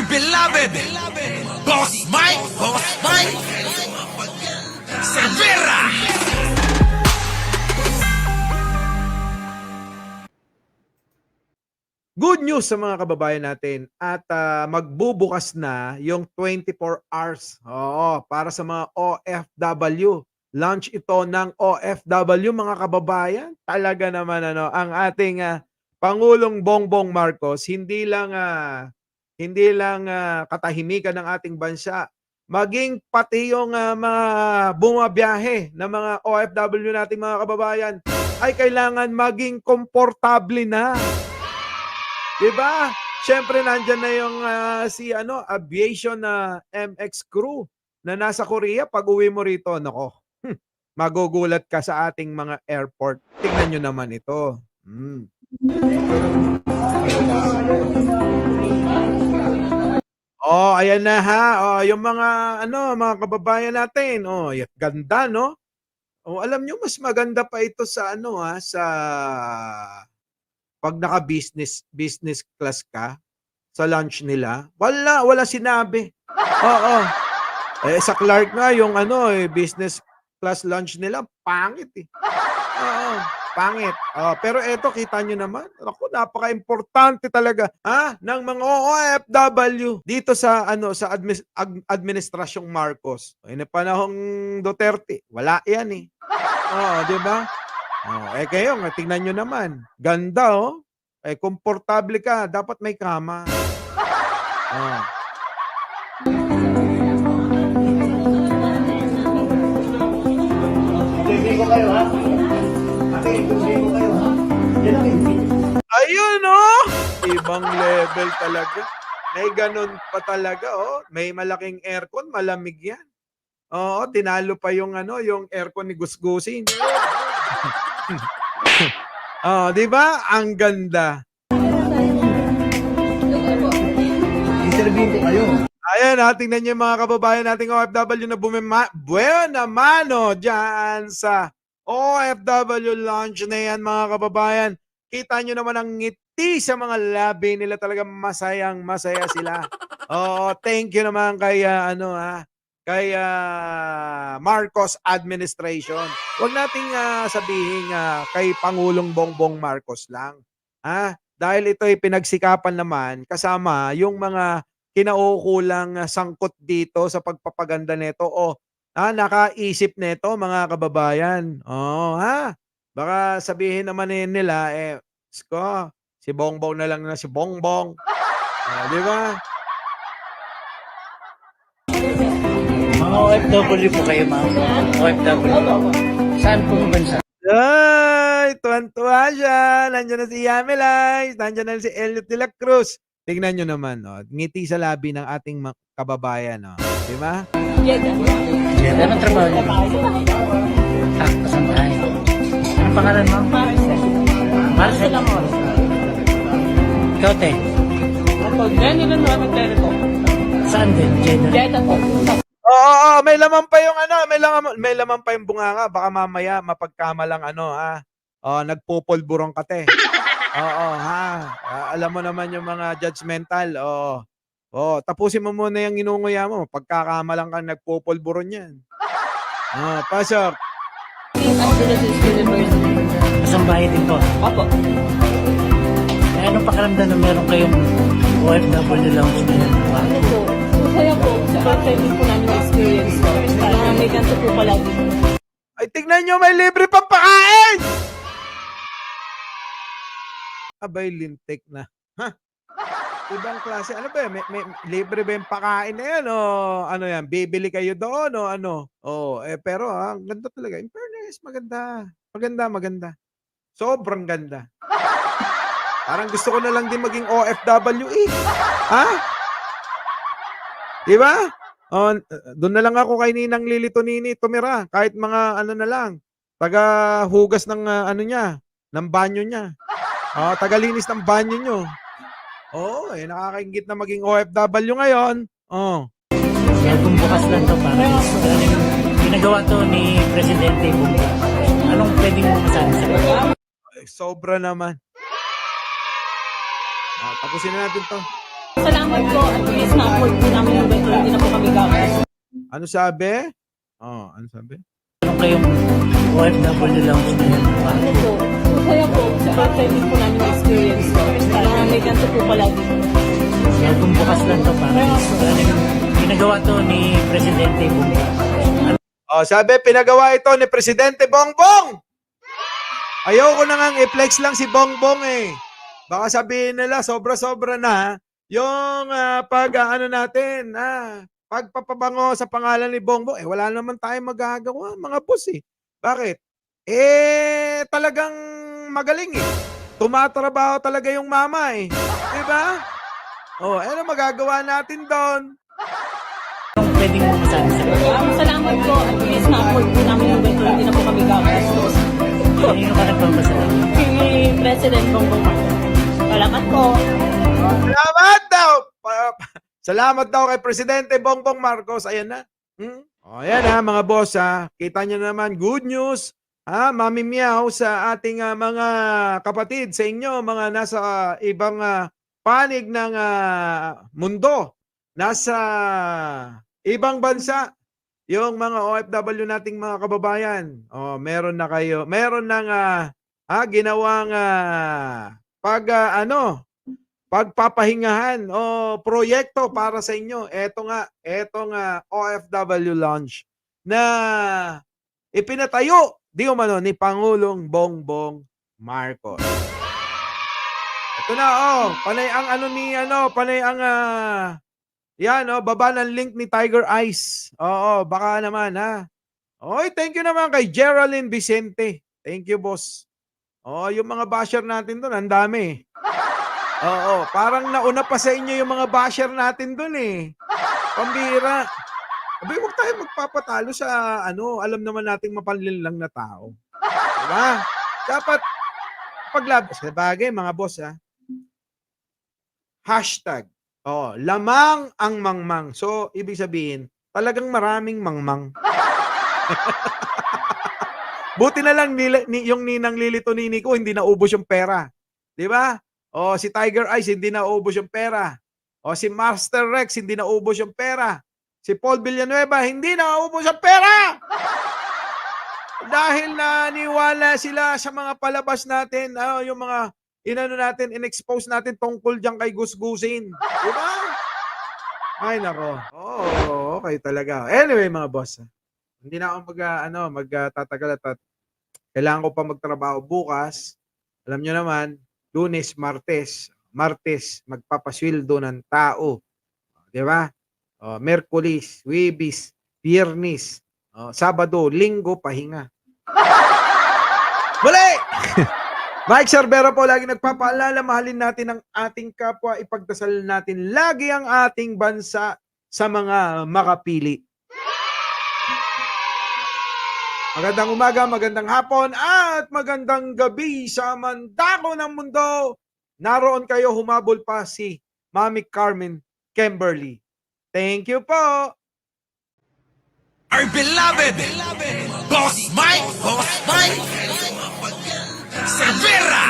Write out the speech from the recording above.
my beloved Boss Mike Cervera. Good news sa mga kababayan natin at magbubukas na yung 24 hours. Oo, para sa mga OFW. Launch ito ng OFW mga kababayan. Talaga naman ang ating Pangulong Bongbong Marcos hindi lang katahimikan ng ating bansa, maging pati yung mga bumabiyahe na mga OFW nating mga kababayan ay kailangan maging komportable na. 'Di ba? Siyempre nandiyan na yung aviation na MX crew na nasa Korea. Pag-uwi mo rito, nako, magugulat ka sa ating mga airport. Tingnan niyo naman ito. Oh, ayan na ha. Oh, yung mga kababayan natin. Oh, ganda, no? Oh, alam niyo mas maganda pa ito sa sa pag naka-business class ka sa lunch nila. Wala sinabi. Oo. Sa Clark nga yung business class lunch nila pangit eh. Oo, pangit. Pero eto kita nyo naman, naku, napaka-importante talaga ng mga OFW dito sa administrasyong Marcos. Na panahong Duterte, wala 'yan eh. Oo, 'di ba? Kayo, tingnan nyo naman. Ganda, oh. Komportable ka. Dapat may kama. Oh. Hindi ko kayo, ha? Hindi ko kayo, ha? Yan ang hindi. Ayun, oh! Ibang level talaga. May ganun pa talaga, oh. May malaking aircon, malamig yan. Oo, tinalo pa yung yung aircon ni Gusgusin. Di ba? Ang ganda. Interview ko kayo. Ayan, tingnan niyo mga kababayan nating OFW na buena mano dyan sa OFW launch na yan mga kababayan. Kita nyo naman ang ngiti sa mga labi nila, talaga masayang masaya sila. Thank you naman kay kay Marcos administration. Huwag nating sabihin kay Pangulong Bongbong Marcos lang. Dahil ito ay pinagsikapan naman kasama yung mga kinaukulang sangkot dito sa pagpapaganda nito o nakaisip nito mga kababayan. Baka sabihin naman nila si Bongbong na lang na si Bongbong. Di ba? Mga OFW po kayo, ma'am. OFW. Saan pong bansa? Ay, tuwan-tuwa siya. Nandiyan na si Yamelay. Nandiyan na si Elliot de la Cruz. Tingnan nyo naman, ngiti sa labi ng ating kababayan. Di ba? Yan, anong trabaho niyo? Kasambahay. Anong pangalan mo? Marcel. Ikaw, te? Ako, Jenny lang naman po. Saan din? Jeda po. Oo, may laman pa yung may laman pa yung bunganga. Baka mamaya mapagkamalang nagpupulburong ka, te. Alam mo naman yung mga judgmental. Tapusin mo muna yung inunguya mo. Pagkakamalang kang nagpupulburon yan. Pasok. Kasambahay din po. Opo. Anong pakaramdam na meron kayong OFW lounge ngayon? Ano po? Masaya po. Sa first time po namin experience ko. May ganito po palagi. Ay, tignan nyo, may libre pang pakain! Abay, lintik na. Ibang klase. Ano ba? May libre ba yung pakain na yan? Ano yan? Bibili kayo doon? Pero ang ganda talaga. In fairness, maganda. Maganda. Sobrang ganda. Parang gusto ko na lang din maging OFW eh. Di ba? Doon na lang ako kay Ninang Lili Tonini tumira. Kahit mga na lang. Taga-hugas ng ng banyo niya. Tagalinis ng banyo nyo. Nakakaingit na maging OFW ngayon. Kung bukas lang to para ginagawa to ni Presidente Bongbong. Anong pwedeng masabi sa Sobra naman. Tapusin na natin to. Salamat po at least na-afford po namin yung better. Hindi na po kami gagas. Ano sabi? Oh, ano sabi? Anong kayong OFW lounge na yan? Ano po? Kaya po, first time din po namin experience to. Parang may ganito po pala dito. Bagong bukas lang to para talagang ginagawa to ni Presidente Bongbong. Oh, sabi, pinagawa ito ni Presidente Bongbong. Ayoko na nga i-flex lang si Bongbong eh. Baka sabihin nila, sobra-sobra na yung pag-ano natin, pagpapabango sa pangalan ni Bongbong. Eh, wala naman tayong magagawa, mga boss eh. Bakit? Eh, talagang magaling eh. Tumatrabaho talaga yung mama eh. Diba? Oh, ano magagawa natin doon? Anong pwedeng mo masabi sa kanila? Salamat po at least na-afford po namin yung better. Hindi na po kami gagas. Kanino ka nagpapasalamat? Kay President Bongbong Marcos. Salamat po. Salamat daw! Salamat daw kay Presidente Bongbong Marcos. Ayan na. O, ayan ha, mga boss ha. Kita nyo naman, good news. Mami Meow sa ating mga kapatid sa inyo, mga nasa ibang panig ng mundo. Nasa ibang bansa. Yung mga OFW nating mga kababayan. O, meron na kayo. Meron nang ginawang pagpapahingahan o proyekto para sa inyo. Etong OFW Lounge na ipinatayo di umano ni Pangulong Bongbong Marcos. Ito na panay ang baba ng link ni Tiger Eyes. Oo, baka naman Oy, thank you naman kay Geraldine Vicente. Thank you, boss. Yung mga basher natin doon, ang dami. Oo, parang nauna pa sa inyo yung mga basher natin doon eh. Pambira. Abay, huwag tayo magpapatalo sa alam naman nating mapanlinlang na tao. Diba? Dapat paglabas. Sabagay, mga boss Hashtag. Lamang ang mangmang. So, ibig sabihin, talagang maraming mangmang. Buti na lang yung ninang Lilito Nini ko, hindi naubos yung pera. Di ba? Si Tiger Eyes, hindi naubos yung pera. Si Master Rex, hindi naubos yung pera. Si Paul Villanueva, hindi naubos yung pera! Dahil naniwala sila sa mga palabas natin, yung mga in-expose natin tungkol dyan kay Gusgusin. Di ba? Ay, nako. Okay talaga. Anyway, mga boss, hindi na ako magtatagal at kailangan ko pa magtrabaho bukas. Alam nyo naman, Lunes, Martes, magpapasweldo ng tao. Di ba? Merkulis, Huwebes, Biyernes, Sabado, Linggo, pahinga. Muli! Mike Cervera po lagi nagpapaalala, mahalin natin ang ating kapwa, ipagdasal natin lagi ang ating bansa sa mga makapili. Magandang umaga, magandang hapon, at magandang gabi sa mandako ng mundo. Naroon kayo, humabol pa si Mami Carmen Kimberly. Thank you po. Our beloved Boss Mike Cervera.